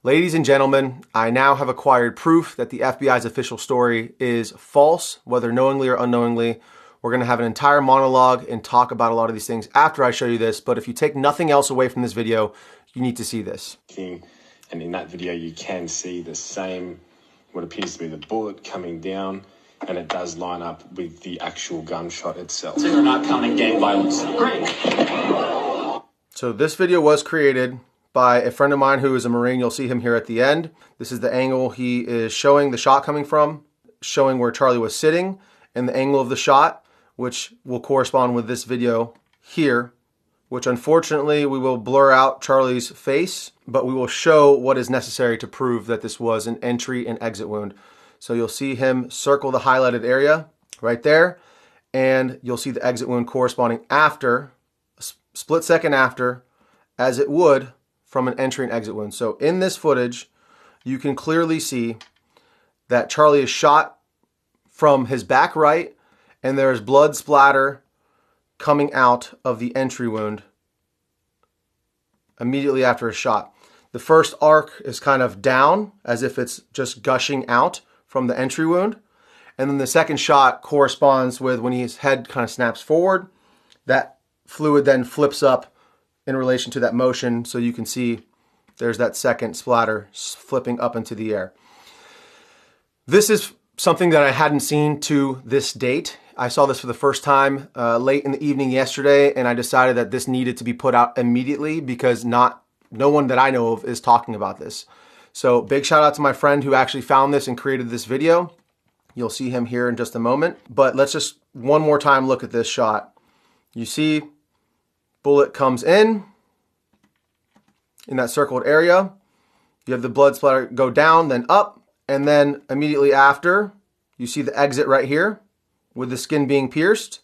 Ladies and gentlemen, I now have acquired proof that the FBI's official story is false, whether knowingly or unknowingly. We're going to have an entire monologue and talk about a lot of these things after I show you this, but if you take nothing else away from this video, you need to see this. And in that video, you can see the same, what appears to be the bullet coming down, and it does line up with the actual gunshot itself. We're not counting gang violence. Great. So this video was created by a friend of mine who is a Marine. You'll see him here at the end. This is the angle he is showing the shot coming from, showing where Charlie was sitting, and the angle of the shot, which will correspond with this video here, which unfortunately we will blur out Charlie's face, but we will show what is necessary to prove that this was an entry and exit wound. So you'll see him circle the highlighted area right there, and you'll see the exit wound corresponding after, a split second after, as it would from an entry and exit wound. So in this footage, you can clearly see that Charlie is shot from his back right, and there's blood splatter coming out of the entry wound immediately after a shot. The first arc is kind of down, as if it's just gushing out from the entry wound. And then the second shot corresponds with when his head kind of snaps forward. That fluid then flips up in relation to that motion, so you can see there's that second splatter flipping up into the air. This is something that I hadn't seen to this date. I saw this for the first time late in the evening yesterday, and I decided that this needed to be put out immediately because no one that I know of is talking about this. So big shout out to my friend who actually found this and created this video. You'll see him here in just a moment, but let's just one more time look at this shot. You see bullet comes in that circled area. You have the blood splatter go down, then up, and then immediately after, you see the exit right here with the skin being pierced,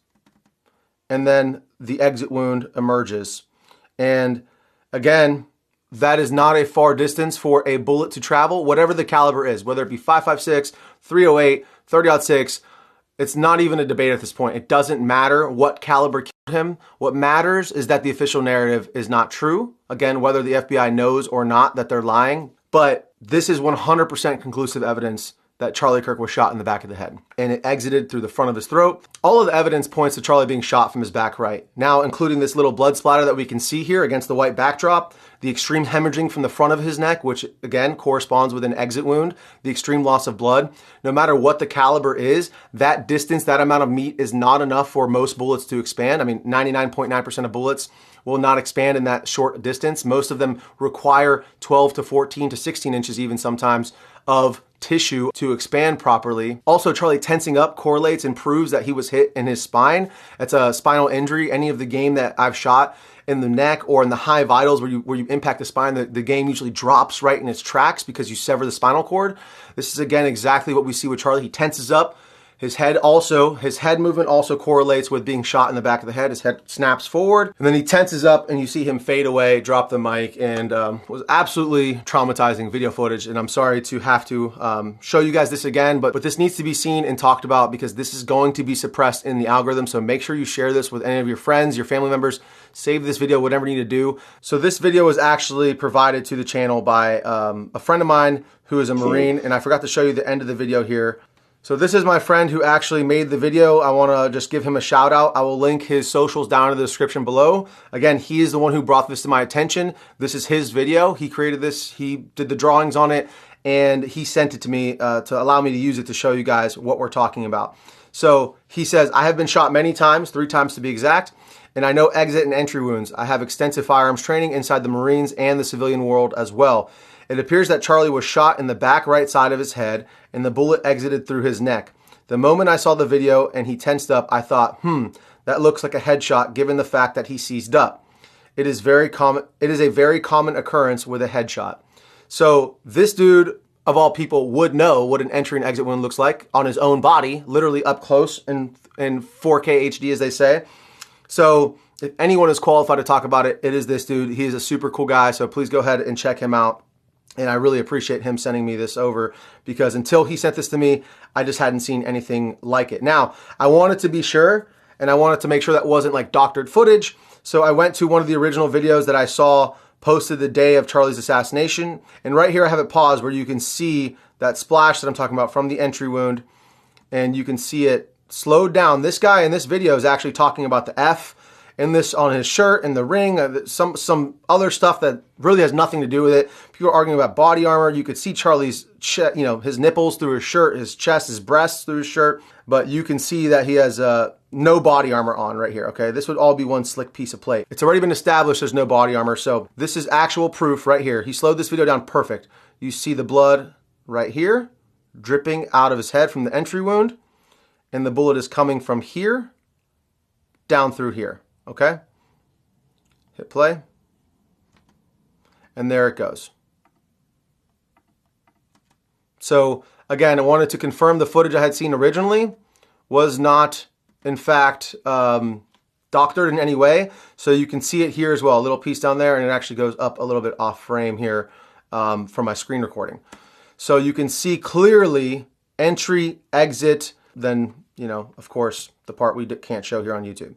and then the exit wound emerges. And again, that is not a far distance for a bullet to travel, whatever the caliber is, whether it be 5.56, 308, 30-06, it's not even a debate at this point. It doesn't matter what caliber killed him. What matters is that the official narrative is not true. Again, whether the FBI knows or not that they're lying, but this is 100% conclusive evidence that Charlie Kirk was shot in the back of the head, and it exited through the front of his throat. All of the evidence points to Charlie being shot from his back right. Now, including this little blood splatter that we can see here against the white backdrop, the extreme hemorrhaging from the front of his neck, which again corresponds with an exit wound, the extreme loss of blood. No matter what the caliber is, that distance, that amount of meat is not enough for most bullets to expand. I mean, 99.9% of bullets will not expand in that short distance. Most of them require 12 to 14 to 16 inches even sometimes of tissue to expand properly. Also, Charlie tensing up correlates and proves that he was hit in his spine. It's a spinal injury. Any of the game that I've shot in the neck or in the high vitals where you impact the spine, the game usually drops right in its tracks because you sever the spinal cord. This is again exactly what we see with Charlie. He tenses up. His head movement also correlates with being shot in the back of the head. His head snaps forward, and then he tenses up, and you see him fade away, drop the mic, and was absolutely traumatizing video footage. And I'm sorry to have to show you guys this again, but this needs to be seen and talked about because this is going to be suppressed in the algorithm. So make sure you share this with any of your friends, your family members. Save this video, whatever you need to do. So this video was actually provided to the channel by a friend of mine who is a Marine, and I forgot to show you the end of the video here. So this is my friend who actually made the video. I want to just give him a shout out. I will link his socials down in the description below. Again, he is the one who brought this to my attention. This is his video. He created this. He did the drawings on it, and he sent it to me to allow me to use it to show you guys what we're talking about. So he says, I have been shot many times, 3 times to be exact, and I know exit and entry wounds. I have extensive firearms training inside the Marines and the civilian world as well. It appears that Charlie was shot in the back right side of his head and the bullet exited through his neck. The moment I saw the video and he tensed up, I thought, that looks like a headshot given the fact that he seized up. It is a very common occurrence with a headshot. So this dude, of all people, would know what an entry and exit wound looks like on his own body, literally up close in 4K HD, as they say. So if anyone is qualified to talk about it, it is this dude. He is a super cool guy, so please go ahead and check him out. And I really appreciate him sending me this over because until he sent this to me, I just hadn't seen anything like it. Now, I wanted to be sure, and I wanted to make sure that wasn't like doctored footage. So I went to one of the original videos that I saw posted the day of Charlie's assassination. And right here I have it paused where you can see that splash that I'm talking about from the entry wound. And you can see it slowed down. This guy in this video is actually talking about the F in this on his shirt and the ring, some other stuff that really has nothing to do with it. People are arguing about body armor. You could see Charlie's, his nipples through his shirt, his chest, his breasts through his shirt, but you can see that he has no body armor on right here, okay? This would all be one slick piece of plate. It's already been established there's no body armor, so this is actual proof right here. He slowed this video down perfect. You see the blood right here dripping out of his head from the entry wound, and the bullet is coming from here down through here. Okay, hit play, and there it goes. So again, I wanted to confirm the footage I had seen originally was not, in fact, doctored in any way. So you can see it here as well, a little piece down there, and it actually goes up a little bit off frame here from my screen recording. So you can see clearly entry, exit, then, of course, the part we can't show here on YouTube.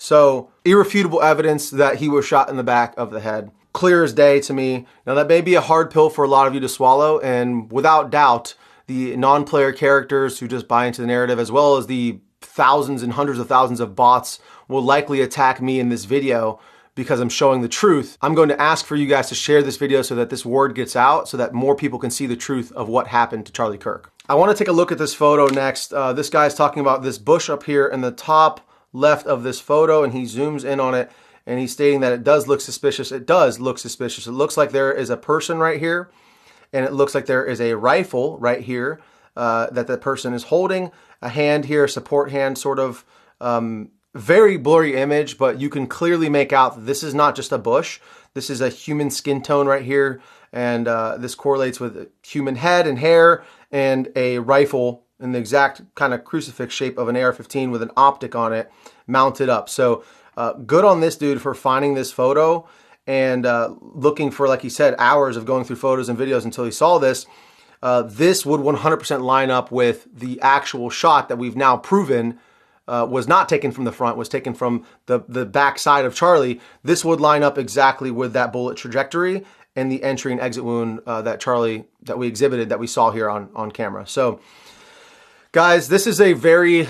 So irrefutable evidence that he was shot in the back of the head. Clear as day to me. Now that may be a hard pill for a lot of you to swallow, and without doubt, the non-player characters who just buy into the narrative, as well as the thousands and hundreds of thousands of bots, will likely attack me in this video because I'm showing the truth. I'm going to ask for you guys to share this video so that this word gets out, so that more people can see the truth of what happened to Charlie Kirk. I want to take a look at this photo next. This guy's talking about this bush up here in the top left of this photo, and he zooms in on it, and he's stating that it does look suspicious. It does look suspicious. It looks like there is a person right here, and it looks like there is a rifle right here that the person is holding. A hand here, a support hand, sort of very blurry image, but you can clearly make out that this is not just a bush. This is a human skin tone right here, and this correlates with a human head and hair and a rifle in the exact kind of crucifix shape of an AR-15 with an optic on it mounted up. So good on this dude for finding this photo and looking for, like he said, hours of going through photos and videos until he saw this. This would 100% line up with the actual shot that we've now proven was not taken from the front, was taken from the back side of Charlie. This would line up exactly with that bullet trajectory and the entry and exit wound that we exhibited, that we saw here on camera. So guys, this is a very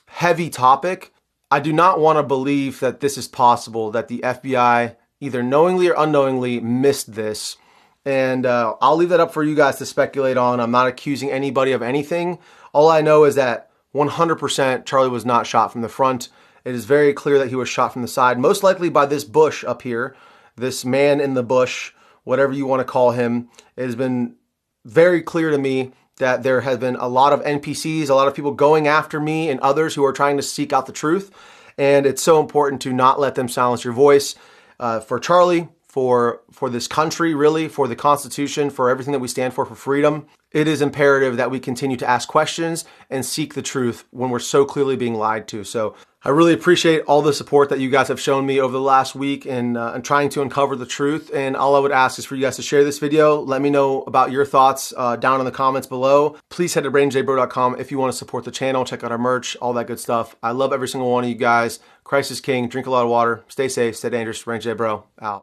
heavy topic. I do not want to believe that this is possible, that the FBI either knowingly or unknowingly missed this. And I'll leave that up for you guys to speculate on. I'm not accusing anybody of anything. All I know is that 100% Charlie was not shot from the front. It is very clear that he was shot from the side, most likely by this bush up here, this man in the bush, whatever you want to call him. It has been very clear to me that there has been a lot of NPCs, a lot of people going after me and others who are trying to seek out the truth. And it's so important to not let them silence your voice. For Charlie, for this country, really, for the Constitution, for everything that we stand for freedom, it is imperative that we continue to ask questions and seek the truth when we're so clearly being lied to. So I really appreciate all the support that you guys have shown me over the last week in trying to uncover the truth. And all I would ask is for you guys to share this video. Let me know about your thoughts down in the comments below. Please head to BrainJBro.com if you want to support the channel. Check out our merch, all that good stuff. I love every single one of you guys. Christ is King. Drink a lot of water. Stay safe. Stay dangerous. BrainJBro out.